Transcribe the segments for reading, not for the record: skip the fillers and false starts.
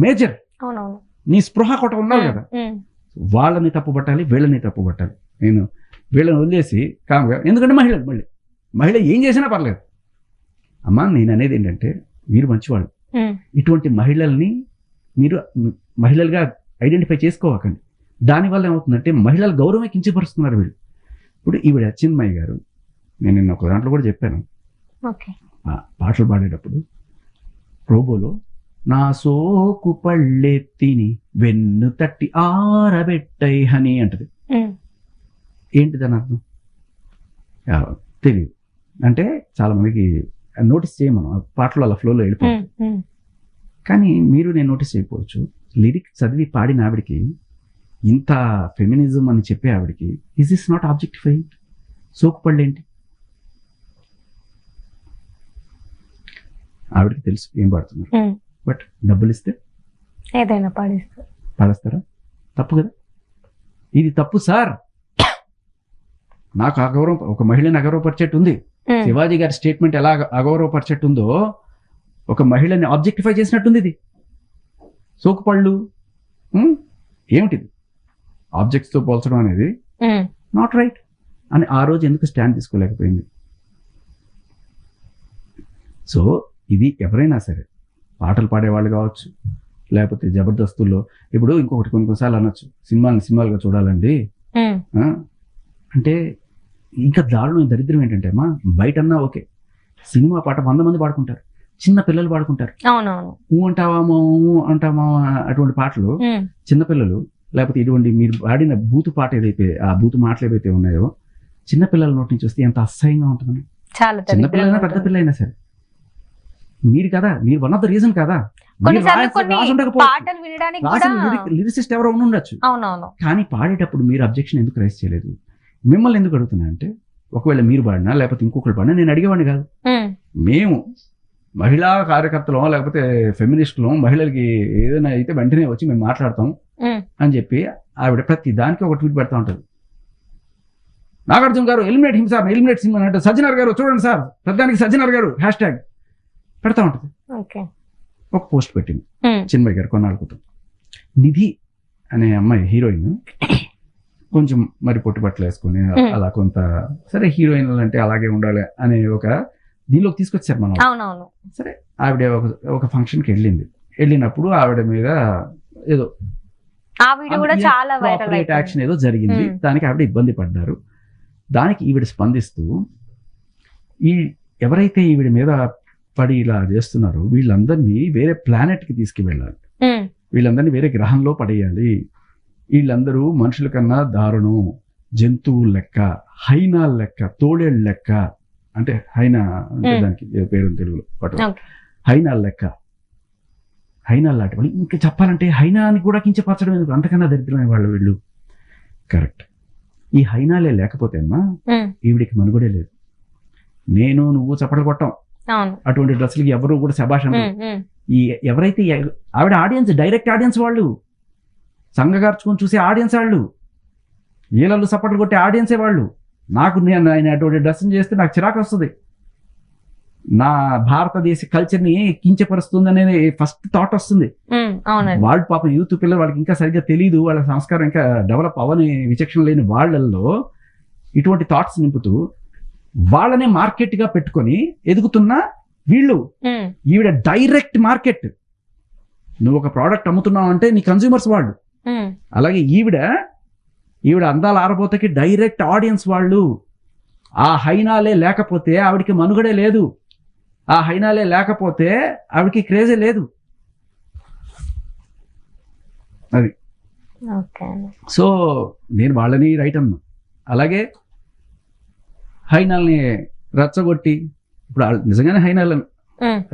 Major. నీ స్పృహ ఒకటి ఉన్నావు కదా, వాళ్ళని తప్పు పట్టాలి, వీళ్ళని తప్పు పట్టాలి. నేను వీళ్ళని వదిలేసి కాముగా, ఎందుకంటే మహిళ ఏం చేసినా పర్లేదు. అమ్మా నేను అనేది ఏంటంటే, మీరు మంచివాళ్ళు, ఇటువంటి మహిళల్ని మీరు మహిళలుగా ఐడెంటిఫై చేసుకోవకండి. దానివల్ల ఏమవుతుందంటే మహిళల గౌరవమే కించపరుస్తున్నారు వీళ్ళు. ఇప్పుడు ఈవిడ చిన్మయ్య గారు, నేను నిన్న ఒక దాంట్లో కూడా చెప్పాను, పాటలు పాడేటప్పుడు రోబోలో నా సోకు పళ్ళెత్తిని వెన్ను తట్టి ఆరబెట్టై హని అంటది. ఏంటిదని అర్థం తెలియదు. అంటే చాలా మందికి నోటీస్ చేయమను, పాటలు అలా ఫ్లోలో వెళ్ళిపోతుంది. కానీ మీరు నేను నోటీస్ చేయకపోవచ్చు, లిరిక్ చదివి పాడిన ఆవిడికి, ఇంత ఫెమినిజం అని చెప్పే ఆవిడికి, ఇస్ దిస్ నాట్ ఆబ్జెక్టిఫై? సోకు పళ్ళేంటి? ఆవిడకి తెలుసు ఏం పాడుతున్నారు, బట్ డబ్బులు ఇస్తే ఏదైనా పాడేస్తారా? తప్పు కదా, ఇది తప్పు సార్. నాకు అగౌరవం, ఒక మహిళని అగౌరవపరిచేట్టు ఉంది. శివాజీ గారి స్టేట్మెంట్ ఎలా అగౌరవపరిచేట్టు ఉందో, ఒక మహిళని ఆబ్జెక్టిఫై చేసినట్టుంది ఇది. సోకుపళ్ళు ఏమిటిది? ఆబ్జెక్ట్స్తో పోల్చడం అనేది నాట్ రైట్ అని ఆ రోజు ఎందుకు స్టాండ్ తీసుకోలేకపోయింది? సో ఇది ఎవరైనా సరే, పాటలు పాడేవాళ్ళు కావచ్చు, లేకపోతే జబర్దస్తుల్లో, ఇప్పుడు ఇంకొకటి కొన్నిసార్లు అనొచ్చు, సినిమాలుగా చూడాలండి అంటే, ఇంకా దారుణం దరిద్రం ఏంటంటే అమ్మా, బయటన్నా ఓకే, సినిమా పాట 100 మంది పాడుకుంటారు, చిన్న పిల్లలు పాడుకుంటారు. అంటావా అటువంటి పాటలు చిన్నపిల్లలు, లేకపోతే ఇటువంటి మీరు పాడిన బూతు పాట ఏదైతే, ఆ బూతు మాటలు ఏవైతే ఉన్నాయో చిన్నపిల్లల నోటి నుంచి వస్తే ఎంత అసహ్యంగా ఉంటుందని. చిన్నపిల్లలైనా పెద్ద పిల్లలైనా సరే, మీరు కదా, మీరు వన్ ఆఫ్ ద రీజన్ కదా. లిరిసిస్ట్ ఎవరో ఉండొచ్చు, కానీ పాడేటప్పుడు మీరు అబ్జెక్షన్ ఎందుకు రైజ్ చేయలేదు? మిమ్మల్ని ఎందుకు అడుగుతున్నా అంటే, ఒకవేళ మీరు పాడినా లేకపోతే ఇంకొకరు పాడినా నేను అడిగేవాడిని కాదు. మేము మహిళా కార్యకర్తలు లేకపోతే ఫెమినిస్టులు, మహిళలకి ఏదైనా అయితే వెంటనే వచ్చి మేము మాట్లాడతాం అని చెప్పి ఆవిడ ప్రతి దానికి ఒక ట్వీట్ పెడతా ఉంటుంది. నాగార్జున గారు eliminate him sir, eliminate him అని అంటే, సజ్జనర్ గారు చూడండి సార్, ప్రధానికి సజ్జనర్ గారు హ్యాష్ ట్యాగ్ పెడతా ఉంటుంది. ఒక పోస్ట్ పెట్టింది చిన్మయ్య గారు కొన్నాళ్ళ క్రితం. నిధి అనే అమ్మాయి హీరోయిన్, కొంచెం మరి పొట్టు బట్టలు వేసుకొని అలా కొంత, సరే హీరోయిన్లు అంటే అలాగే ఉండాలి అనే ఒక దీనిలోకి తీసుకొచ్చారు మనం. సరే ఆవిడ ఒక ఫంక్షన్కి వెళ్ళినప్పుడు ఆవిడ మీద ఏదో యాక్షన్ ఏదో జరిగింది, దానికి ఆవిడ ఇబ్బంది పడ్డారు. దానికి ఈవిడ స్పందిస్తూ, ఈ ఎవరైతే ఈవిడ మీద పడి ఇలా చేస్తున్నారో వీళ్ళందరినీ వేరే ప్లానెట్కి తీసుకువెళ్ళాలి, వీళ్ళందరినీ వేరే గ్రహంలో పడేయాలి, వీళ్ళందరూ మనుషుల కన్నా దారుణం, జంతువుల లెక్క, హైనాల లెక్క, తోడేళ్ళ లెక్క, అంటే హైనా అంటే దానికి పేరు తెలుగులో హైనాల లెక్క, హైనాలు లాంటి వాళ్ళు. ఇంకా చెప్పాలంటే హైనాని కూడా కించపరచడం ఎందుకు, అంతకన్నా దరిద్రమైన వాళ్ళు వీళ్ళు. కరెక్ట్. ఈ హైనాలే లేకపోతే అమ్మా ఈవిడికి మనుగడే లేదు. నేను నువ్వు చప్పట్లు కొట్టాం, అటువంటి డ్రెస్సులకి ఎవరు కూడా శభాష్ అన్నారు. ఈ ఎవరైతే ఆవిడ ఆడియన్స్, డైరెక్ట్ ఆడియన్స్ వాళ్ళు, సంఘగార్చుకొని చూసే ఆడియన్స్ వాళ్ళు, ఈలళ్ళు సప్పట్లు కొట్టే ఆడియన్సే వాళ్ళు. నాకు నేను ఆయన అటువంటి డ్రెస్సింగ్ చేస్తే నాకు చిరాకు వస్తుంది. నా భారతదేశ కల్చర్ని కించపరుస్తుంది అనేది ఫస్ట్ థాట్ వస్తుంది. వాళ్ళు పాపం యూత్ పిల్లలు, వాళ్ళకి ఇంకా సరిగ్గా తెలియదు, వాళ్ళ సంస్కారం ఇంకా డెవలప్ అవని, విచక్షణ లేని వాళ్ళల్లో ఇటువంటి థాట్స్ నింపుతూ వాళ్ళనే మార్కెట్ గా పెట్టుకొని ఎదుగుతున్న వీళ్ళు. ఈవిడ డైరెక్ట్ మార్కెట్. నువ్వు ఒక ప్రోడక్ట్ అమ్ముతున్నావు అంటే నీ కన్స్యూమర్స్ వాళ్ళు. అలాగే ఈవిడ అందాల ఆరబోతకి డైరెక్ట్ ఆడియన్స్ వాళ్ళు. ఆ హైనాలే లేకపోతే ఆవిడికి మనుగడే లేదు, ఆ హైనాలే లేకపోతే ఆవిడకి క్రేజే లేదు. అది. సో నేను వాళ్ళని రైట్ అన్నా. అలాగే హైనాల్ని రచ్చగొట్టి, ఇప్పుడు నిజంగానే హైనాలని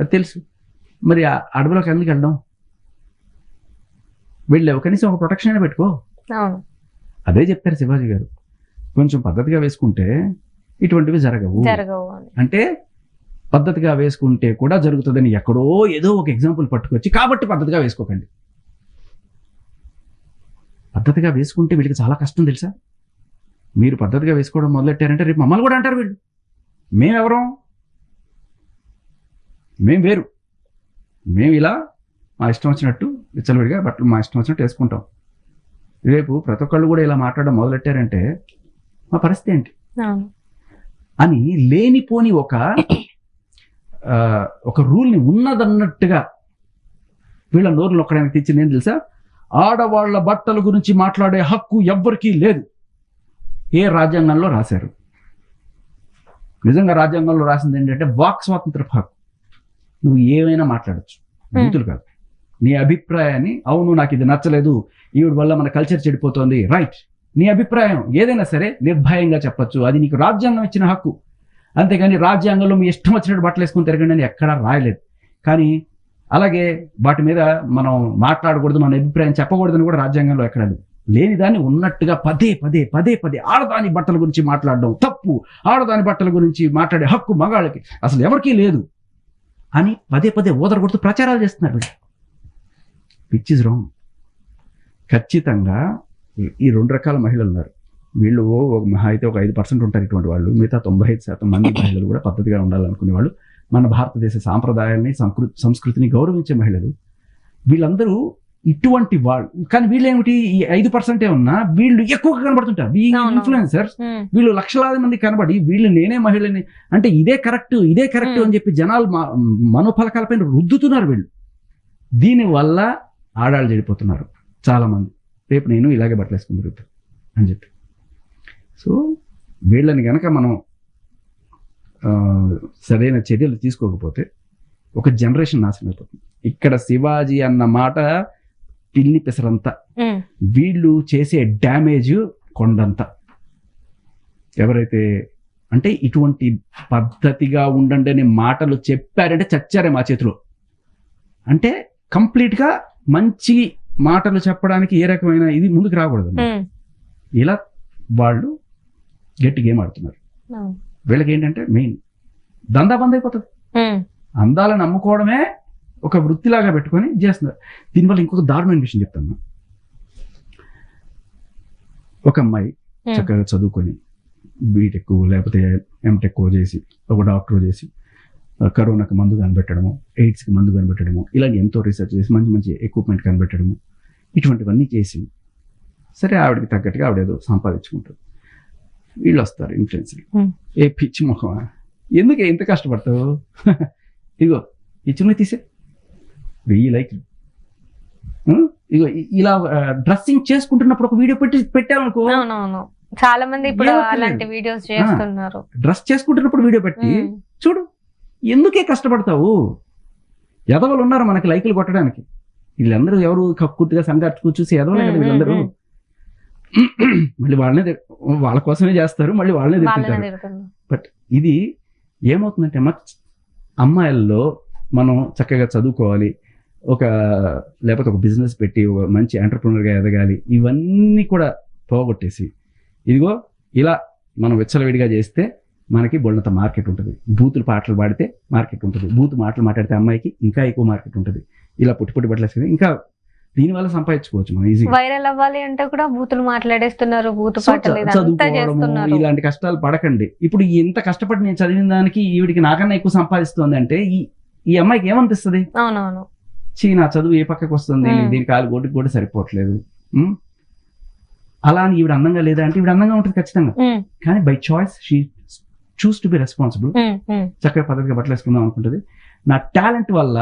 అది తెలుసు, మరి అడవిలోకి ఎందుకు వెళ్ళడం? వెళ్ళావు కనీసం ఒక ప్రొటెక్షన్ అయినా పెట్టుకో. అదే చెప్పారు శివాజీ గారు, కొంచెం పద్ధతిగా వేసుకుంటే ఇటువంటివి జరగవు. అంటే పద్ధతిగా వేసుకుంటే కూడా జరుగుతుందని ఎక్కడో ఏదో ఒక ఎగ్జాంపుల్ పట్టుకొచ్చి, కాబట్టి పద్ధతిగా వేసుకోకండి. పద్ధతిగా వేసుకుంటే వీళ్ళకి చాలా కష్టం తెలుసా. మీరు పద్ధతిగా వేసుకోవడం మొదలెట్టారంటే రేపు మమ్మల్ని కూడా అంటారు వీళ్ళు. మేమెవరం? మేము వేరు, మేము ఇలా మా ఇష్టం వచ్చినట్టు విచ్చలవిడిగా బట్టలు మా ఇష్టం వచ్చినట్టు వేసుకుంటాం. రేపు ప్రతి ఒక్కళ్ళు కూడా ఇలా మాట్లాడడం మొదలెట్టారంటే మా పరిస్థితి ఏంటి అని లేనిపోని ఒక రూల్ని ఉన్నదన్నట్టుగా వీళ్ళ నోరు నొక్కడానికి తెచ్చింది ఏం తెలుసా? ఆడవాళ్ల బట్టల గురించి మాట్లాడే హక్కు ఎవ్వరికీ లేదు. ఏ రాజ్యాంగంలో రాశారు? నిజంగా రాజ్యాంగంలో రాసింది ఏంటంటే వాక్ స్వాతంత్ర హక్కు. నువ్వు ఏమైనా మాట్లాడచ్చు, బూతులు కాదు. నీ అభిప్రాయాన్ని, అవును నాకు ఇది నచ్చలేదు, ఈవిడ వల్ల మన కల్చర్ చెడిపోతుంది, రైట్, నీ అభిప్రాయం ఏదైనా సరే నిర్భయంగా చెప్పచ్చు. అది నీకు రాజ్యాంగం ఇచ్చిన హక్కు. అంతేగాని రాజ్యాంగంలో మీ ఇష్టం వచ్చినట్టు బట్టలు వేసుకుని తిరగండి అని ఎక్కడా రాయలేదు. కానీ అలాగే వాటి మీద మనం మాట్లాడకూడదు, మన అభిప్రాయం చెప్పకూడదని కూడా రాజ్యాంగంలో ఎక్కడ లేదు. లేని దాన్ని ఉన్నట్టుగా పదే పదే ఆడదాని బట్టల గురించి మాట్లాడడం తప్పు, ఆడదాని బట్టల గురించి మాట్లాడే హక్కు మగాళ్ళకి అసలు ఎవరికీ లేదు అని పదే ఓదరగొడుతూ ప్రచారాలు చేస్తున్నారు. Which is wrong. ఖచ్చితంగా ఈ 2 రకాల మహిళలు ఉన్నారు. వీళ్ళు మహా అయితే ఒక 5% ఉంటారు ఇటువంటి వాళ్ళు. మిగతా 95% మంది మహిళలు కూడా పద్ధతిగా ఉండాలనుకునే వాళ్ళు, మన భారతదేశ సాంప్రదాయాల్ని సంస్కృతిని గౌరవించే మహిళలు. వీళ్ళందరూ ఇటువంటి వాళ్ళు. కానీ వీళ్ళేమిటి, ఈ 5% ఉన్నా వీళ్ళు ఎక్కువగా కనబడుతుంటారు. ఇన్ఫ్లుయెన్సర్స్ వీళ్ళు లక్షలాది మంది కనబడి వీళ్ళు నేనే మహిళని అంటే ఇదే కరెక్ట్ అని చెప్పి జనాలు మనోఫలకాలపైన రుద్దుతున్నారు వీళ్ళు. దీనివల్ల ఆడాళ్ళు చెడిపోతున్నారు చాలా మంది. రేపు నేను ఇలాగే బట్టలు వేసుకుని తిరుగుతాను అని చెప్పి. సో వీళ్ళని కనుక మనం సరైన చర్యలు తీసుకోకపోతే ఒక జనరేషన్ నాశనం అయిపోతుంది. ఇక్కడ శివాజీ అన్న మాట పిల్లి పెసరంతా, వీళ్ళు చేసే డ్యామేజ్ కొండంత. ఎవరైతే అంటే ఇటువంటి పద్ధతిగా ఉండండి అనే మాటలు చెప్పారంటే చచ్చారే మా చేతిలో. అంటే కంప్లీట్గా మంచి మాటలు చెప్పడానికి ఏ రకమైన ఇది ముందుకు రాకూడదు. ఇలా వాళ్ళు గట్టి గేమ్ ఆడుతున్నారు. వీళ్ళకి ఏంటంటే మెయిన్ దందా బంద్ అయిపోతుంది. అందాలను అమ్ముకోవడమే ఒక వృత్తిలాగా పెట్టుకొని చేస్తున్నారు. దీనివల్ల ఇంకొక దారుణమైన విషయం చెప్తాను. ఒక అమ్మాయి చక్కగా చదువుకొని బీటెక్ లేకపోతే ఎంటెక్ చేసి ఒక డాక్టర్ చేసి కరోనాకి మందు కనిపెట్టడము, ఎయిడ్స్కి మందు కనిపెట్టడము, ఇలాంటి ఎంతో రీసెర్చ్ చేసి మంచి ఎక్విప్మెంట్ కనిపెట్టడము, ఇటువంటివన్నీ చేసి సరే ఆవిడకి తగ్గట్టుగా ఆవిడేదో సంపాదించుకుంటారు. వీళ్ళు వస్తారు ఇన్ఫ్లుయెన్సర్లు. ఏ పిచ్చి ముఖం, ఎందుకే ఇంత కష్టపడతావు, ఇగో ఈ చిన్న తీసే 1000 లైక్లు, ఇగో ఇలా డ్రెస్సింగ్ చేసుకుంటున్నప్పుడు ఒక వీడియో పెట్టామనుకో, చాలా మంది ఇప్పుడు అలాంటి వీడియోస్ చేస్తున్నారు. డ్రెస్ చేసుకుంటున్నప్పుడు వీడియో పెట్టి చూడు, ఎందుకే కష్టపడతావు? ఎదవలు ఉన్నారు మనకి లైకులు కొట్టడానికి. వీళ్ళందరూ ఎవరు కక్కుర్తిగా సంఘటన చూసి ఎదవలే కదా వీళ్ళందరూ. మళ్ళీ వాళ్ళ కోసమే చేస్తారు, మళ్ళీ వాళ్ళనే తిరుగుతారు. బట్ ఇది ఏమవుతుందంటే అమ్మాయిల్లో మనం చక్కగా చదువుకోవాలి, లేకపోతే ఒక బిజినెస్ పెట్టి ఒక మంచి ఎంటర్ప్రెన్యూర్గా ఎదగాలి, ఇవన్నీ కూడా పోగొట్టేసి ఇదిగో ఇలా మనం విచ్చలవిడిగా చేస్తే మనకి బొళ్ళంత మార్కెట్ ఉంటుంది. బూతులు పాటలు పాడితే మార్కెట్ ఉంటుంది, బూతు మాటలు మాట్లాడితే అమ్మాయికి ఇంకా ఎక్కువ మార్కెట్ ఉంటుంది. ఇలా పుట్టి బట్టలు ఇంకా దీనివల్ల సంపాదించుకోవచ్చు మనం ఈజీగా. వైరల్ అవ్వాలి అంటే కూడా బూతులు మాట్లాడేస్తున్నారు, బూతు పాటలు చదువుకోవడము, ఇలాంటి కష్టాలు పడకండి. ఇప్పుడు ఇంత కష్టపడి నేను చదివిన దానికి ఈవిడికి నాకన్నా ఎక్కువ సంపాదిస్తుంది అంటే ఈ అమ్మాయికి ఏమనిపిస్తుంది? అవునవును, నా చదువు ఏ పక్కకు వస్తుంది, దీని కాలు గోటికి కూడా సరిపోవట్లేదు. అలా అని ఈవిడ అందంగా లేదా అంటే ఈవిడ అందంగా ఉంటుంది ఖచ్చితంగా. కానీ by choice she choose to be responsible. చక్కగా పద్ధతిగా బట్టలు వేసుకుందాం అనుకుంటుంది. నా టాలెంట్ వల్ల,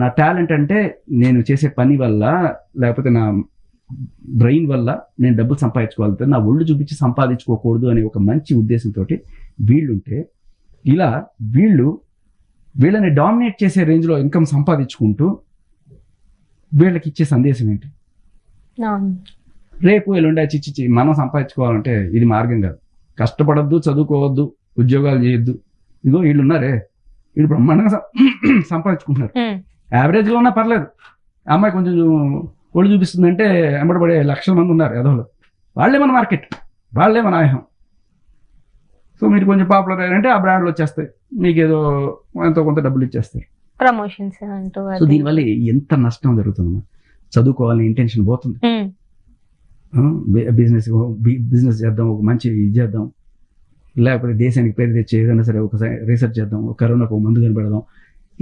నా టాలెంట్ అంటే నేను చేసే పని వల్ల లేకపోతే నా బ్రెయిన్ వల్ల నేను డబ్బులు సంపాదించుకోగలుగుతాను, నా ఒళ్ళు చూపించి సంపాదించుకోకూడదు అనే ఒక మంచి ఉద్దేశంతో వీళ్ళుంటే, ఇలా వీళ్ళని డామినేట్ చేసే రేంజ్లో ఇన్కమ్ సంపాదించుకుంటూ వీళ్ళకి ఇచ్చే సందేశం ఏంటి? రేపు ఎల్లుండి చిచ్చి మనం సంపాదించుకోవాలంటే ఇది మార్గం కాదు. కష్టపడద్దు, చదువుకోవద్దు, ఉద్యోగాలు చేయొద్దు. ఇదిగో వీళ్ళు ఉన్నారే, వీళ్ళు బ్రహ్మాండంగా సంపాదించుకుంటున్నారు. యావరేజ్గా ఉన్నా పర్లేదు. అమ్మాయి కొంచెం ఒళ్ళు చూపిస్తుందంటే వెంబడబడే లక్షల మంది ఉన్నారు ఎదవలు. వాళ్ళే మన మార్కెట్, వాళ్ళే మన ఆయుధం. సో మీరు కొంచెం పాపులర్ అయ్యారంటే ఆ బ్రాండ్లు వచ్చేస్తాయి, మీకు ఏదో ఎంతో కొంత డబ్బులు ఇచ్చేస్తారు, ప్రమోషన్స్ అంటూ. సో దీనివల్ల ఎంత నష్టం జరుగుతుంది. చదువుకోవాలని ఇంటెన్షన్ పోతుంది. బిజినెస్ చేద్దాం, ఒక మంచి ఇది చేద్దాం, లేకపోతే దేశానికి పేరు తెచ్చి ఏదైనా సరే ఒక రీసెర్చ్ చేద్దాం, కరోనాకు మందు కనిపెడదాం,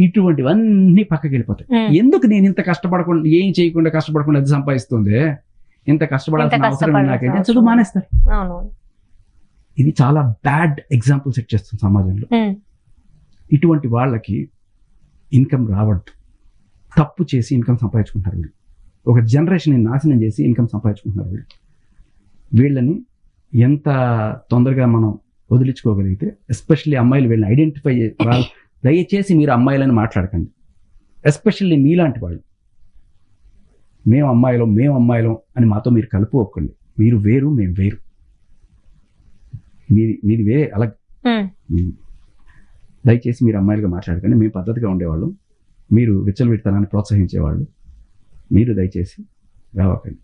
ఇటువంటివన్నీ పక్కకి వెళ్ళిపోతాయి. ఎందుకు నేను ఇంత కష్టపడకుండా, ఏం చేయకుండా కష్టపడకుండా అది సంపాదిస్తుంది, ఇంత కష్టపడాల్సిన అవసరం నాకైతే చదువు మానేస్తారు. ఇది చాలా బ్యాడ్ ఎగ్జాంపుల్ సెట్ చేస్తుంది సమాజంలో. ఇటువంటి వాళ్ళకి ఇన్కమ్ రావద్దు, తప్పు చేసి ఇన్కమ్ సంపాదించుకుంటారు వీళ్ళు. ఒక జనరేషన్ నాశనం చేసి ఇన్కమ్ సంపాదించుకుంటున్నారు వీళ్ళు. వీళ్ళని ఎంత తొందరగా మనం వదిలించుకోగలిగితే, ఎస్పెషల్లీ అమ్మాయిలు వీళ్ళని ఐడెంటిఫై దయచేసి మీరు అమ్మాయిలని మాట్లాడకండి, ఎస్పెషల్లీ మీలాంటి వాళ్ళు. మేము అమ్మాయిలం అని మాతో మీరు కలుపుకోకండి. మీరు వేరు, మేము వేరు, మీది వేరే. అలా దయచేసి మీరు అమ్మాయిలుగా మాట్లాడకండి. మేము పద్ధతిగా ఉండేవాళ్ళు, మీరు విచ్చలవిడితనాన్ని ప్రోత్సహించేవాళ్ళు, మీరు దయచేసి రావకండి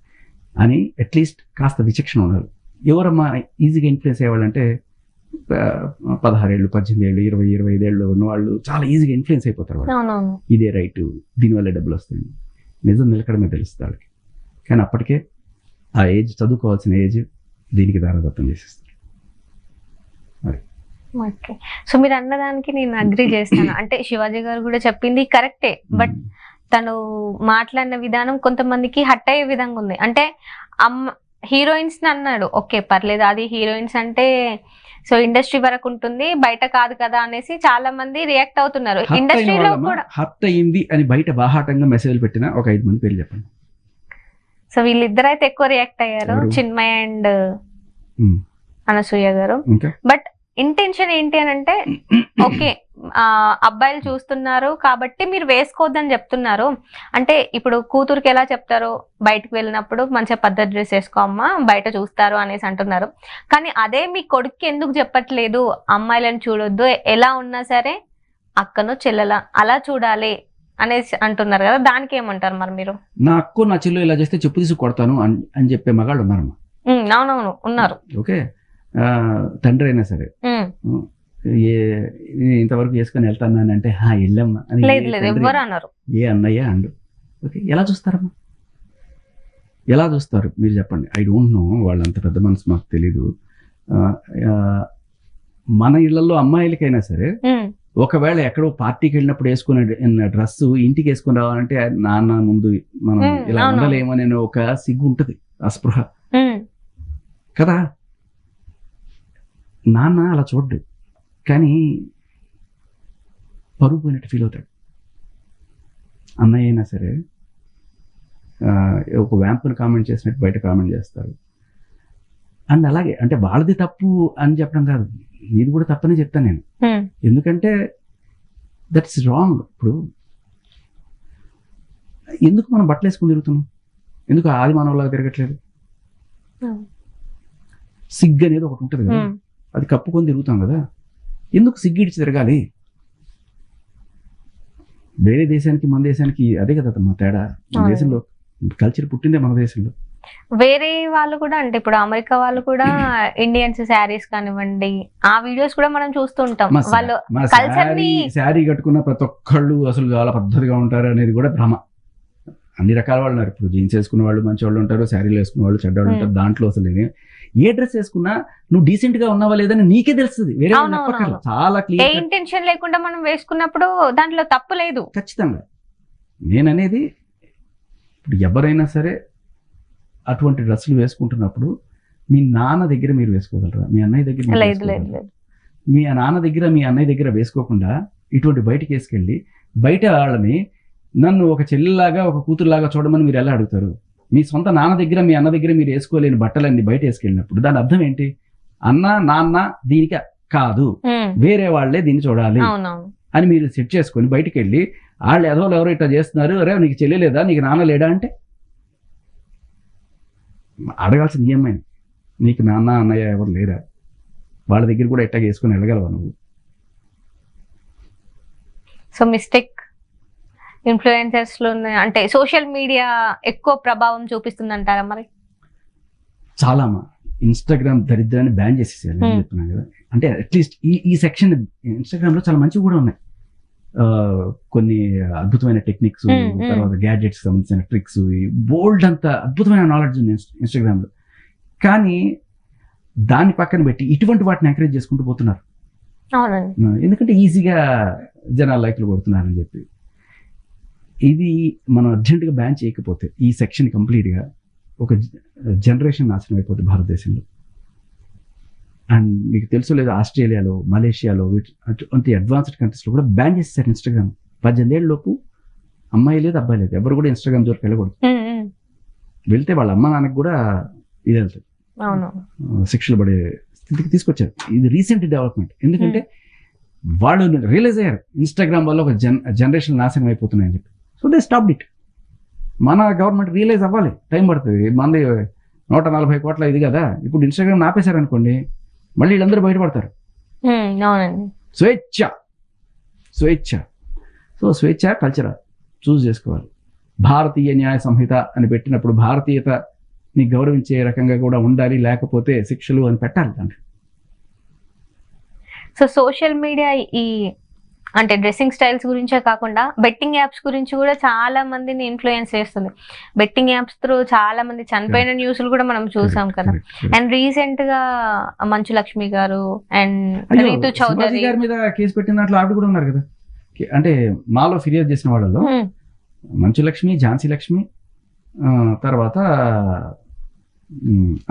అని అట్లీస్ట్ కాస్త విచక్షణ ఉండాలి. ఎవరమ్మా ఈజీగా ఇన్ఫ్లుయెన్స్ అయ్యేవాళ్ళంటే 16 ఏళ్ళు, 18 ఏళ్ళు, 20, 25 ఏళ్ళు ఉన్న వాళ్ళు చాలా ఈజీగా ఇన్ఫ్లుయెన్స్ అయిపోతారు వాళ్ళు. ఇదే రైట్, దీనివల్ల డబ్బులు వస్తాయి, నిజం నిలకడమే తెలుస్తుంది వాళ్ళకి. కానీ అప్పటికే ఆ ఏజ్, చదువుకోవాల్సిన ఏజ్ దీనికి దారదత్తం చేసేస్తారు. ఓకే, సో మీరు అన్నదానికి నేను అగ్రి చేస్తాను. అంటే శివాజీ గారు కూడా చెప్పింది కరెక్టే, బట్ తను మాట్లాడిన విధానం కొంతమందికి హట్ అయ్యే విధంగా ఉంది. అంటే హీరోయిన్స్ అన్నాడు, ఓకే పర్లేదు, అది హీరోయిన్స్ అంటే సో ఇండస్ట్రీ వరకు ఉంటుంది, బయట కాదు కదా అనేసి చాలా మంది రియాక్ట్ అవుతున్నారు. ఇండస్ట్రీలో కూడా హర్ట్ అయ్యింది అని బయట బాహాటంగా మెసేజ్ పెట్టిన ఒక 5 మంది పేర్లు చెప్పండి. సో వీళ్ళిద్దరు అయితే ఎక్కువ రియాక్ట్ అయ్యారు, చిన్మయ్ అండ్ అనసూయ గారు. బట్ ఇంటెన్షన్ ఏంటి అని అంటే, ఓకే అబ్బాయిలు చూస్తున్నారు కాబట్టి మీరు వేసుకోవద్దని చెప్తున్నారు. అంటే ఇప్పుడు కూతురికి ఎలా చెప్తారు, బయటకు వెళ్ళినప్పుడు మంచిగా పద్ధతి డ్రెస్ వేసుకో అమ్మా, బయట చూస్తారు అనేసి అంటున్నారు. కానీ అదే మీ కొడుక్కి ఎందుకు చెప్పట్లేదు, అమ్మాయిలను చూడొద్దు, ఎలా ఉన్నా సరే అక్కను చెల్లెల అలా చూడాలి అనేసి అంటున్నారు కదా, దానికి ఏమంటారు మరి మీరు? నా అక్క నా చెల్లెలు ఇలా చేస్తే చెప్పు తీసి కొడతాను అని చెప్పే మగాళ్ళు ఉన్నారమ్మా. అవునవును ఉన్నారు. ఓకే, తండ్రి అయినా సరే ఇంతవరకు వేసుకొని వెళ్తాను అంటే వెళ్ళమ్మా అని ఏ అన్నయ్య అండు. ఓకే, ఎలా చూస్తారమ్మా, ఎలా చూస్తారు మీరు చెప్పండి. ఐ డోంట్ నో, వాళ్ళంత పెద్ద మనసు మాకు తెలీదు. మన ఇళ్లలో అమ్మాయిలకైనా సరే ఒకవేళ ఎక్కడో పార్టీకి వెళ్ళినప్పుడు వేసుకునే డ్రెస్ ఇంటికి వేసుకుని రావాలంటే నాన్న ముందు మనం ఇలా ఉండలేమనే ఒక సిగ్గు ఉంటుంది, అస్పృహ కదా. నాన్న అలా చూడ్డు, కానీ పరుగు పోయినట్టు ఫీల్ అవుతాడు. అన్నయ్య అయినా సరే ఒక వ్యాంపుని కామెంట్ చేసినట్టు బయట కామెంట్ చేస్తారు. అండ్ అలాగే అంటే వాళ్ళది తప్పు అని చెప్పడం కాదు, నీది కూడా తప్పని చెప్తాను నేను. ఎందుకంటే దట్స్ రాంగ్. ఇప్పుడు ఎందుకు మనం బట్టలు వేసుకుని తిరుగుతున్నాం, ఎందుకు ఆది మానవులాగా తిరగట్లేదు? సిగ్గు అనేది ఒకటి ఉంటుంది కదా, అది కప్పుకొని తిరుగుతాం కదా, ఎందుకు సిగ్గిడిచి తిరగాలి? వేరే దేశానికి మన దేశానికి అదే కదా మా తేడా. మన దేశంలో కల్చర్ పుట్టిందే మన దేశంలో. వేరే వాళ్ళు కూడా, అంటే ఇప్పుడు అమెరికా వాళ్ళు కూడా ఇండియన్స్ శారీస్ కానివ్వండి, ఆ వీడియోస్ కూడా మనం చూస్తుంటాం. వాళ్ళు శారీ కట్టుకున్న ప్రతి ఒక్కళ్ళు అసలు చాలా పద్ధతిగా ఉంటారు అనేది కూడా భ్రమ. అన్ని రకాల వాళ్ళు ఉన్నారు. ఇప్పుడు జీన్స్ వేసుకున్న వాళ్ళు మంచి వాళ్ళు ఉంటారు, శారీలు వేసుకున్న వాళ్ళు చెడ్డ వాళ్ళు ఉంటారు. దాంట్లో అసలు ఏ డ్రెస్ వేసుకున్నా నువ్వు డీసెంట్ గా ఉన్నావా లేదని నీకే తెలుస్తుంది. వేరే చాలా క్లియర్, ఇంటెన్షన్ లేకుండా మనం వేసుకున్నప్పుడు దాంట్లో తప్పు లేదు. ఖచ్చితంగా నేననేది, ఇప్పుడు ఎవరైనా సరే అటువంటి డ్రెస్సులు వేసుకుంటున్నప్పుడు మీ నాన్న దగ్గర మీరు వేసుకోగలరా? మీ అన్నయ్య దగ్గర మీ నాన్న దగ్గర మీ అన్నయ్య దగ్గర వేసుకోకుండా ఇటువంటి బయటకి వేసుకెళ్ళి బయట వాళ్ళని నన్ను ఒక చెల్లిలాగా ఒక కూతురులాగా చూడమని మీరు ఎలా అడుగుతారు? మీ సొంత నాన్న దగ్గర మీ అన్న దగ్గర మీరు వేసుకోలేని బట్టలన్నీ బయట వేసుకెళ్ళినప్పుడు దాని అర్థం ఏంటి? అన్న నాన్న దీనికి కాదు, వేరే వాళ్లే దీన్ని చూడాలి అని మీరు సెట్ చేసుకొని బయటికి వెళ్ళి వాళ్ళు ఎవరో ఇట్లా చేస్తున్నారు, అరే నీకు చెల్లి లేదా, నీకు నాన్న లేడా అంటే అడగాల్సిన నియమం. నీకు నాన్న అన్నయ్య ఎవరు లేరా? వాళ్ళ దగ్గర కూడా ఎట్లా వేసుకొని వెళ్ళగలవా నువ్వు? సో మిస్టేక్ ఇన్ఫ్లుయెన్సర్స్ లో అంటే సోషల్ మీడియా ఎక్కువ ప్రభావం చూపిస్తుంది అంటారా? మరి చాలా ఇన్స్టాగ్రామ్ దరిద్రాన్ని బ్యాన్ చేసేసారు చెప్తున్నాను కదా. అంటే అట్లీస్ట్ ఈ సెక్షన్ ఇన్స్టాగ్రామ్ లో చాలా మంచివి కూడా ఉన్నాయి, కొన్ని అద్భుతమైన టెక్నిక్స్, తర్వాత గ్యాడ్జెట్స్ సంబంధించిన ట్రిక్స్, బోల్డ్ అంత అద్భుతమైన నాలెడ్జ్ ఉంది ఇన్స్టాగ్రామ్ లో. కానీ దాన్ని పక్కన పెట్టి ఇటువంటి వాటిని ఎంకరేజ్ చేసుకుంటూ పోతున్నారు. ఎందుకంటే ఈజీగా జనాలు లైక్లు కొడుతున్నారని చెప్పి. ఇది మనం అర్జెంటుగా బ్యాన్ చేయకపోతే ఈ సెక్షన్ కంప్లీట్గా ఒక జనరేషన్ నాశనం అయిపోతుంది భారతదేశంలో. అండ్ మీకు తెలుసు లేదు, ఆస్ట్రేలియాలో, మలేషియాలో అటువంటి అడ్వాన్స్డ్ కంట్రీస్లో కూడా బ్యాన్ చేస్తారు ఇన్స్టాగ్రామ్. 18 ఏళ్ళ లోపు అమ్మాయి లేదు అబ్బాయి లేదు ఎవరు కూడా ఇన్స్టాగ్రామ్ జోలికి వెళ్ళకూడదు. వెళ్తే వాళ్ళ అమ్మ నాన్నకు కూడా ఇది వెళ్తుంది, శిక్షలు పడే స్థితికి తీసుకొచ్చారు. ఇది రీసెంట్ డెవలప్మెంట్. ఎందుకంటే వాళ్ళు రియలైజ్ అయ్యారు ఇన్స్టాగ్రామ్ వల్ల ఒక జనరేషన్ నాశనం అయిపోతున్నాయని చెప్పి. So they stop it. మన గవర్నమెంట్ రియలైజ్ అవ్వాలి, టైం పడుతుంది. మంది 140 కోట్ల ఇది కదా, ఇప్పుడు ఇన్స్టాగ్రామ్ ఆపేశారనుకోండి మళ్ళీ వీళ్ళందరూ బయటపడతారు. స్వేచ్ఛ స్వేచ్ఛ. సో స్వేచ్ఛ కల్చర్ చూస్ చేసుకోవాలి. భారతీయ న్యాయ సంహిత అని పెట్టినప్పుడు భారతీయతని గౌరవించే రకంగా కూడా ఉండాలి, లేకపోతే శిక్షలు అని పెట్టాలి దాంట్లో. సో సోషల్ మీడియా ఈ అంటే డ్రెస్సింగ్ స్టైల్స్ గురించే కాకుండా బెట్టింగ్ యాప్స్ గురించి కూడా చాలా మందిని ఇన్ఫ్లుయెన్స్ చేస్తుంది. బెట్టింగ్ యాప్స్ త్రూ చాలా మంది చనిపోయిన న్యూస్లు కూడా మనం చూసాం కదా. అండ్ రీసెంట్ గా మంచు లక్ష్మి గారు అండ్ రీతు చౌదరి గారి మీద కేసు పెట్టిన దాంట్లో ఆవిడ కూడా ఉన్నారు కదా. అంటే మాలో ఫిర్యాదు చేసిన వాళ్ళలో మంచు లక్ష్మి, ఝాన్సీ లక్ష్మి, తర్వాత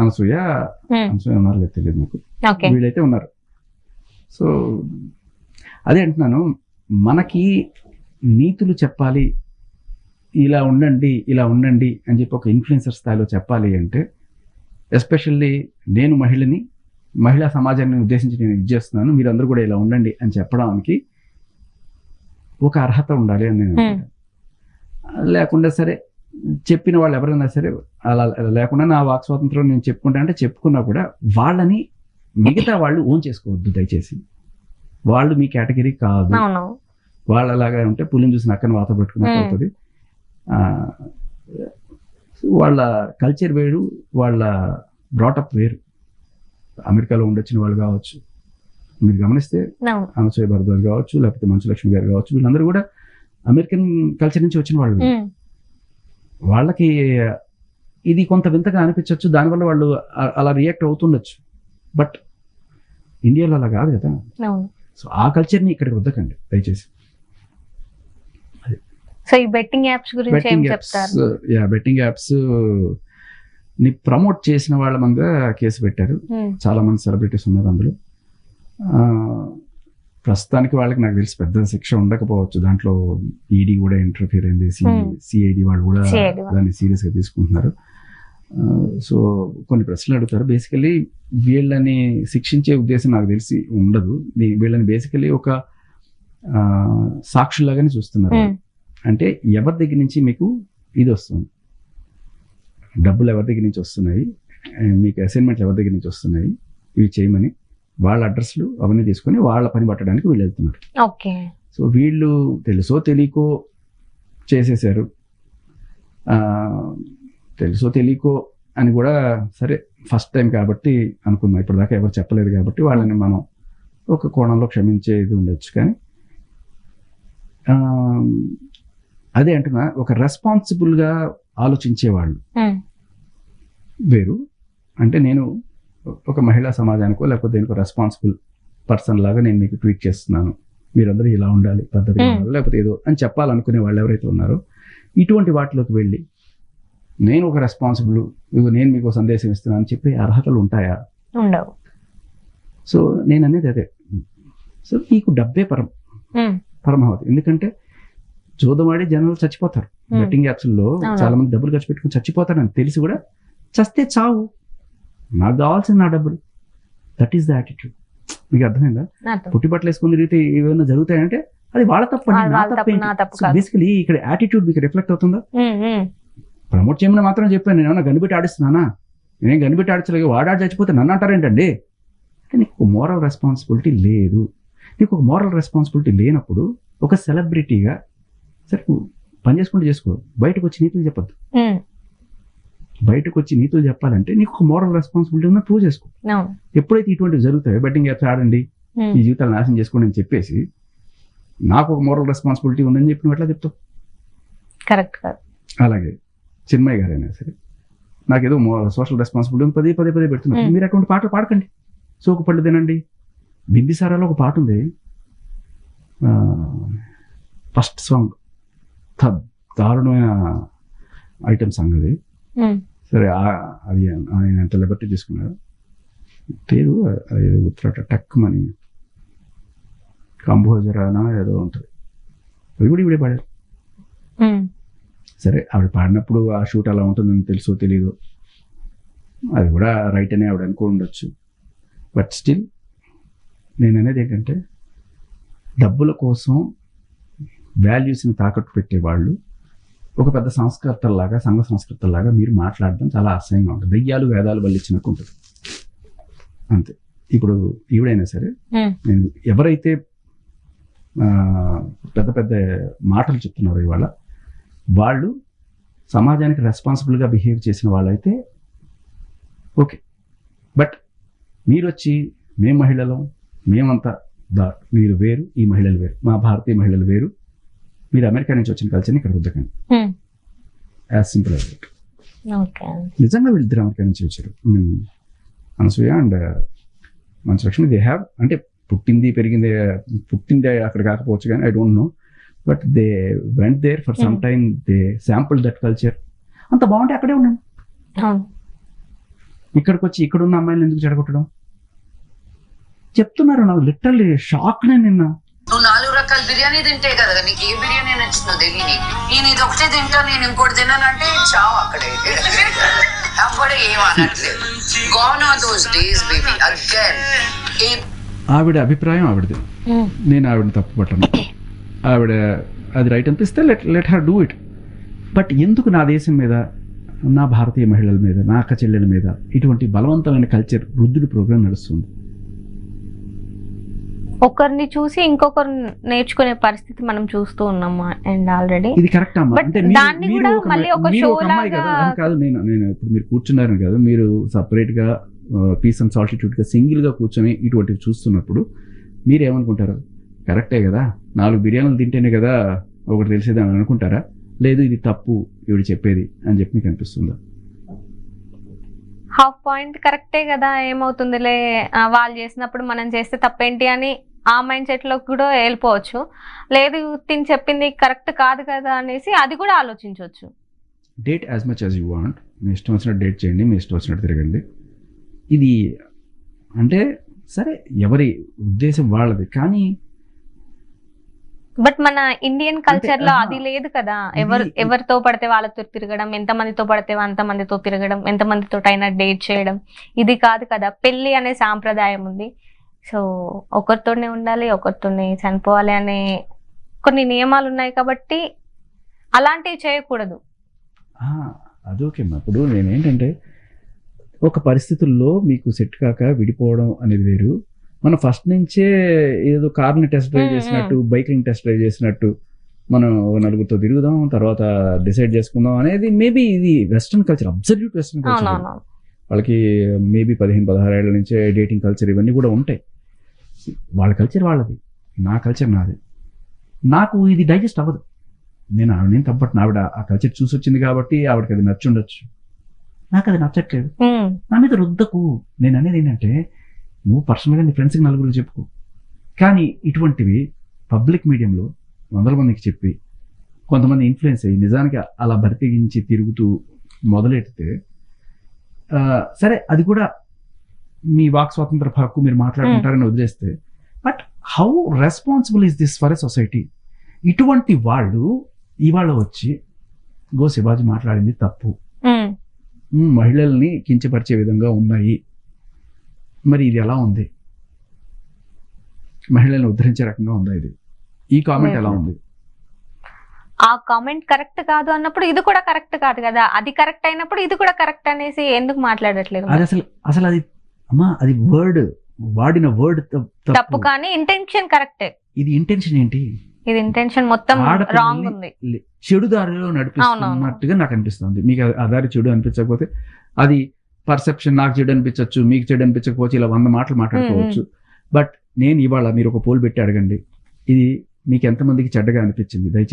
అనసూయ ఉన్నారు లేదు తెలియదు నాకు, వీళ్ళైతే ఉన్నారు. సో అదే అంటున్నాను, మనకి నీతులు చెప్పాలి, ఇలా ఉండండి ఇలా ఉండండి అని చెప్పి ఒక ఇన్ఫ్లుయెన్సర్ స్థాయిలో చెప్పాలి అంటే, ఎస్పెషల్లీ నేను మహిళని, మహిళా సమాజాన్ని ఉద్దేశించి నేను ఇది చేస్తున్నాను, మీరందరూ కూడా ఇలా ఉండండి అని చెప్పడానికి ఒక అర్హత ఉండాలి అని నేను అనుకుంటాను. లేకుండా సరే చెప్పిన వాళ్ళు ఎవరైనా సరే అలా లేకుండా నా వాక్ స్వాతంత్రం నేను చెప్పుకుంటా అంటే చెప్పుకున్నా కూడా వాళ్ళని మిగతా వాళ్ళు ఓన్ చేసుకోవద్దు దయచేసి. వాళ్ళు మీ కేటగిరీ కాదు. వాళ్ళు అలాగా ఉంటే పులిని చూసి నక్కని వాత పెట్టుకున్నట్టు అవుతుంది. వాళ్ళ కల్చర్ వేరు, వాళ్ళ బ్రాటప్ వేరు. అమెరికాలో ఉండొచ్చిన వాళ్ళు కావచ్చు, మీరు గమనిస్తే అనసూయ భరద్వాజ్ కావచ్చు, లేకపోతే మంచు లక్ష్మి గారు కావచ్చు, వీళ్ళందరూ కూడా అమెరికన్ కల్చర్ నుంచి వచ్చిన వాళ్ళు. వాళ్ళకి ఇది కొంత వింతగా అనిపించవచ్చు, దానివల్ల వాళ్ళు అలా రియాక్ట్ అవుతుండొచ్చు. బట్ ఇండియాలో అలా కాదు కదా. సో ఆ కల్చర్ని ఇక్కడికి వద్దకండి దయచేసి. సో ఈ బెట్టింగ్ యాప్స్ గురించి ఏం చెప్తారు? బెట్టింగ్ యాప్స్ ని ప్రమోట్ చేసిన వాళ్ళ మీద కేసు పెట్టారు. చాలా మంది సెలబ్రిటీస్ ఉన్నారు అందులో. ప్రస్తుతానికి వాళ్ళకి నాకు తెలిసి పెద్ద శిక్ష ఉండకపోవచ్చు. దాంట్లో ఈడీ కూడా ఇంటర్ఫియర్ అయింది, సిఐడి వాళ్ళు కూడా దాన్ని సీరియస్ గా తీసుకుంటున్నారు. సో కొన్ని ప్రశ్నలు అడుగుతారు. బేసికలీ వీళ్ళని శిక్షించే ఉద్దేశం నాకు తెలిసి ఉండదు. వీళ్ళని బేసికలీ ఒక సాక్షులాగానే చూస్తున్నారు. అంటే ఎవరి దగ్గర నుంచి మీకు ఇది వస్తుంది, డబ్బులు ఎవరి దగ్గర నుంచి వస్తున్నాయి, మీకు అసైన్మెంట్లు ఎవరి దగ్గర నుంచి వస్తున్నాయి, ఇవి చేయమని వాళ్ళ అడ్రస్లు అవన్నీ తీసుకొని వాళ్ళ పని పట్టడానికి వీళ్ళు వెళ్తున్నారు. సో వీళ్ళు తెలుసో తెలియకో చేసేసారు. తెలుసో తెలియకో అని కూడా సరే ఫస్ట్ టైం కాబట్టి అనుకుందాం, ఇప్పటిదాకా ఎవరు చెప్పలేదు కాబట్టి వాళ్ళని మనం ఒక కోణంలో క్షమించేది ఉండొచ్చు. కానీ అదే అంటున్నా, ఒక రెస్పాన్సిబుల్గా ఆలోచించేవాళ్ళు వేరు. అంటే నేను ఒక మహిళా సమాజానికో లేకపోతే దేనికో రెస్పాన్సిబుల్ పర్సన్ లాగా నేను మీకు ట్వీట్ చేస్తున్నాను, మీరందరూ ఇలా ఉండాలి, పద్ధతిగా ఉండాలి, లేకపోతే ఏదో అని చెప్పాలనుకునే వాళ్ళు ఎవరైతే ఉన్నారో ఇటువంటి వాటిలోకి వెళ్ళి నేను ఒక రెస్పాన్సిబుల్, నేను మీకు సందేశం ఇస్తున్నాను అని చెప్పి అర్హతలు ఉంటాయా? ఉండవు. సో నేను అనేది అదే. సో మీకు డబ్బే పరమావధి. ఎందుకంటే జోదమాడి జనాలు చచ్చిపోతారు. బెట్టింగ్ యాప్స్లో చాలా మంది డబ్బులు ఖర్చు పెట్టుకుని చచ్చిపోతారని తెలిసి కూడా చస్తే చావు, నాకు కావాల్సింది నా డబ్బులు. That is the attitude. మీకు అర్థమైందా? పుట్టిబట్టలు వేసుకుని తిరిగితే ఏమైనా జరుగుతాయంటే అది వాళ్ళ తప్ప. బేసికలీ ఇక్కడ యాటిట్యూడ్ మీకు రిఫ్లెక్ట్ అవుతుందా? ప్రమోట్ చేయమని మాత్రం చెప్పాను, నేను ఏమన్నా గనిపెట్టి ఆడిస్తున్నానా? నేనేం గనిపెట్టి ఆడించలేదు. వాడాడి చచ్చిపోతే నన్ను అంటారేంటండి? అంటే నీకు ఒక మోరల్ రెస్పాన్సిబిలిటీ లేదు. నీకు ఒక మోరల్ రెస్పాన్సిబిలిటీ లేనప్పుడు ఒక సెలబ్రిటీగా సరే పని చేసుకుంటూ చేసుకో, బయటకు వచ్చి నీతులు చెప్పద్దు. బయటకు వచ్చి నీతులు చెప్పాలంటే నీకు ఒక మోరల్ రెస్పాన్సిబిలిటీ ఉందని ప్రూవ్ చేసుకో. ఎప్పుడైతే ఇటువంటివి జరుగుతాయో, బెట్టింగ్ యాప్స్ ఆడండి, ఈ జీవితాలు నాశనం చేసుకోండి అని చెప్పేసి నాకు ఒక మోరల్ రెస్పాన్సిబిలిటీ ఉందని చెప్పి నువ్వు ఎట్లా చెప్తావు? కరెక్ట్ కాదు. అలాగే చిన్మయ్య గారైనా సరే నాకేదో సోషల్ రెస్పాన్సిబిలిటీ పదే పదే పదే పెడుతున్నారు. మీరు అటువంటి పాటలు పాడకండి, సోకు పళ్ళు తినండి. బింబిసారాలో ఒక పాట ఉంది, ఫస్ట్ సాంగ్ దారుణమైన ఐటమ్ సాంగ్ అది. సరే అది ఆయన ఎంత లిబర్టీ తీసుకున్నాడు, పేరు అది గుర్తురాట, టక్కుమని కంబోజరానా ఏదో ఉంటుంది, అది కూడా ఇవిడే పాడారు. సరే ఆవిడ పాడినప్పుడు ఆ షూట్ అలా ఉంటుందని తెలుసో తెలీదు, అది కూడా రైట్ అనే ఆవిడ అనుకో ఉండొచ్చు. బట్ స్టిల్ నేను అనేది ఏంటంటే డబ్బుల కోసం వాల్యూస్ని తాకట్టు పెట్టేవాళ్ళు ఒక పెద్ద సంస్కర్తల్లాగా, సంఘ సంస్కర్తల్లాగా మీరు మాట్లాడడం చాలా అసహ్యంగా ఉంటుంది. దెయ్యాలు వేదాలు వల్లిచ్చినట్టు ఉంటుంది అంతే. ఇప్పుడు ఈవిడైనా సరే, నేను ఎవరైతే పెద్ద పెద్ద మాటలు చెప్తున్నారు ఇవాళ, వాళ్ళు సమాజానికి రెస్పాన్సిబుల్గా బిహేవ్ చేసిన వాళ్ళైతే ఓకే. బట్ మీరు వచ్చి మేము మహిళలు, మేమంతా మీరు వేరు, ఈ మహిళలు వేరు, మా భారతీయ మహిళలు వేరు, మీరు అమెరికా నుంచి వచ్చిన కల్చర్ని ఇక్కడ రుద్దకండి. As simple as that. నిజంగా వీళ్ళిద్దరు అమెరికా నుంచి వచ్చారు. Anasuya and Manchu they have, అంటే పుట్టింది అక్కడ కాకపోవచ్చు కానీ I don't know, but they went there for some time, they sample that culture. అంత బాగుంటే అక్కడే ఉన్నాను. ఇక్కడికి వచ్చి ఇక్కడున్న అమ్మాయిలు ఎందుకు చెడగొట్టడం చెప్తున్నారు. నాకు లిటరల్లీ షాక్. నిన్న నువ్వు 4 రకాల బిర్యానీ తింటే కదా నీకు ఏ బిర్యానీ నచ్చిందో తెలియని, నేను ఇది ఒకటే తింటా, నేను ఇంకోటి తినానంటే చావు అక్కడే. అప్పుడే ఏమనట్లేదు. Gone are those days, baby. Again. ఆవిడ అభిప్రాయం ఆవిడది, నేను ఆవిడని తప్పు పట్టను. ఆవిడ అది రైట్ అనిపిస్తే let her do it. But ఎందుకు నా దేశం మీద, నా భారతీయ మహిళల మీద, నా అక్క చెల్లెల మీద ఇటువంటి బలవంతమైన కల్చర్ వృద్ధుడి ప్రోగ్రాం నడుస్తుంది? ఒకరిని చూసి ఇంకొకరు నేర్చుకునే పరిస్థితి మనం చూస్తూ ఉన్నాము. అండ్ ఆల్రెడీ ఇది కరెక్ట్ అమ్మా. అంటే కాదు, నేను ఇప్పుడు మీరు కూర్చున్నారని కాదు, మీరు సపరేట్ గా పీస్ అండ్ సాల్టిట్యూడ్ గా సింగిల్ గా కూర్చొని ఇటువంటివి చూస్తున్నప్పుడు మీరేమనుకుంటారు? కరెక్టే కదా, 4 బిర్యానీలు తింటేనే కదా ఒకటి తెలిసేది అని అనుకుంటారా? లేదు ఇది తప్పు ఇవిడ చెప్పేది అని చెప్పి మీకు అనిపిస్తుందా? హాఫ్ పాయింట్ కరెక్టే కదా, ఏమవుతుందిలే వాళ్ళు చేసినప్పుడు మనం చేస్తే తప్పేంటి అని ఆ మైండ్ సెట్ లో కూడా వెళ్ళిపోవచ్చు. లేదు తిని చెప్పింది కరెక్ట్ కాదు కదా అనేసి అది కూడా ఆలోచించవచ్చు. Date as much as you want, మీ ఇష్టం వచ్చినట్టు డేట్ చేయండి, మీ ఇష్టం వచ్చినట్టు తిరగండి. ఇది అంటే సరే ఎవరి ఉద్దేశం వాళ్ళది, కానీ బట్ మన ఇండియన్ కల్చర్ లో అది లేదు కదా. ఎవరితో పడితే వాళ్ళతో తిరగడం, ఎంతమందితో పడితే అంతమందితో తిరగడం, ఎంతమందితో అయినా డేట్ చేయడం, ఇది కాదు కదా. పెళ్లి అనే సాంప్రదాయం ఉంది. సో ఒకరితోనే ఉండాలి, ఒకరితోనే చనిపోవాలి అనే కొన్ని నియమాలు ఉన్నాయి కాబట్టి అలాంటివి చేయకూడదు. అదొకే. ఇప్పుడు నేనేంటంటే ఒక పరిస్థితుల్లో మీకు సెట్ కాక విడిపోవడం అనేది వేరు. మనం ఫస్ట్ నుంచే ఏదో కార్ని టెస్ట్ డ్రైవ్ చేసినట్టు, బైక్ని టెస్ట్ డ్రైవ్ చేసినట్టు మనం నలుగురితో తిరుగుదాం, తర్వాత డిసైడ్ చేసుకుందాం అనేది మేబీ ఇది western culture, absolute western culture. వాళ్ళకి మేబీ 15-16 ఏళ్ల నుంచే డేటింగ్ కల్చర్ ఇవన్నీ కూడా ఉంటాయి. వాళ్ళ కల్చర్ వాళ్ళది, నా కల్చర్ నాది. నాకు ఇది డైజెస్ట్ అవ్వదు. నేను ఆవిడనేం తప్పట్టు, ఆవిడ ఆ కల్చర్ చూసి వచ్చింది కాబట్టి ఆవిడకి అది నచ్చి ఉండొచ్చు, నాకు అది నచ్చట్లేదు. నా మీద రుద్దకు. నేను అనేది ఏంటంటే నువ్వు పర్సనల్గా నీ ఫ్రెండ్స్కి 4 చెప్పుకో, కానీ ఇటువంటివి పబ్లిక్ మీడియంలో 100 మందికి చెప్పి కొంతమంది ఇన్ఫ్లుయెన్స్ అయ్యి నిజానికి అలా బరితెగించి తిరుగుతూ మొదలెడితే సరే అది కూడా మీ వాక్ స్వాతంత్ర హక్కు, మీరు మాట్లాడుకుంటారని వదిలేస్తే, but how responsible is this for a society? ఇటువంటి వాళ్ళు ఇవాళ వచ్చి గో శివాజీ మాట్లాడింది తప్పు, మహిళల్ని కించపరిచే విధంగా ఉన్నాయి, మరి ఇది ఎలా ఉంది? మహిళల్ని ఉద్ధరించే రకంగా ఉందా ఇది? ఈ కామెంట్ ఎలా ఉంది? ఆ కామెంట్ కరెక్ట్ కాదు అన్నప్పుడు ఇది కూడా కరెక్ట్ కాదు కదా, అది కరెక్ట్ అయినప్పుడు ఇది కూడా కరెక్ట్ అనేసి ఎందుకు మాట్లాడట్లేదు? అది అసలు అది అమ్మా, అది వర్డ్ వాడిన వర్డ్ తప్పు, కానీ ఇంటెన్షన్ కరెక్టే. ఇది ఇంటెన్షన్ ఏంటి? ఇది ఇంటెన్షన్ మొత్తం రాంగ్ ఉంది, చెడు దారిలో నడిపిస్తున్నట్టుగా నాకు అనిపిస్తుంది. మీకు ఆ దారి చెడు అనిపించకపోతే అది పర్సెప్షన్, నాకు చెడు అనిపించవచ్చు, మీకు చెడు అనిపించకపోవచ్చు, ఇలా 100 మాటలు మాట్లాడుకోవచ్చు. బట్ నేను ఇవాళ మీరు ఒక పోల్ పెట్టి అడగండి, ఇది మీకు ఎంతమందికి చెడ్డగా అనిపించింది? దయచేసి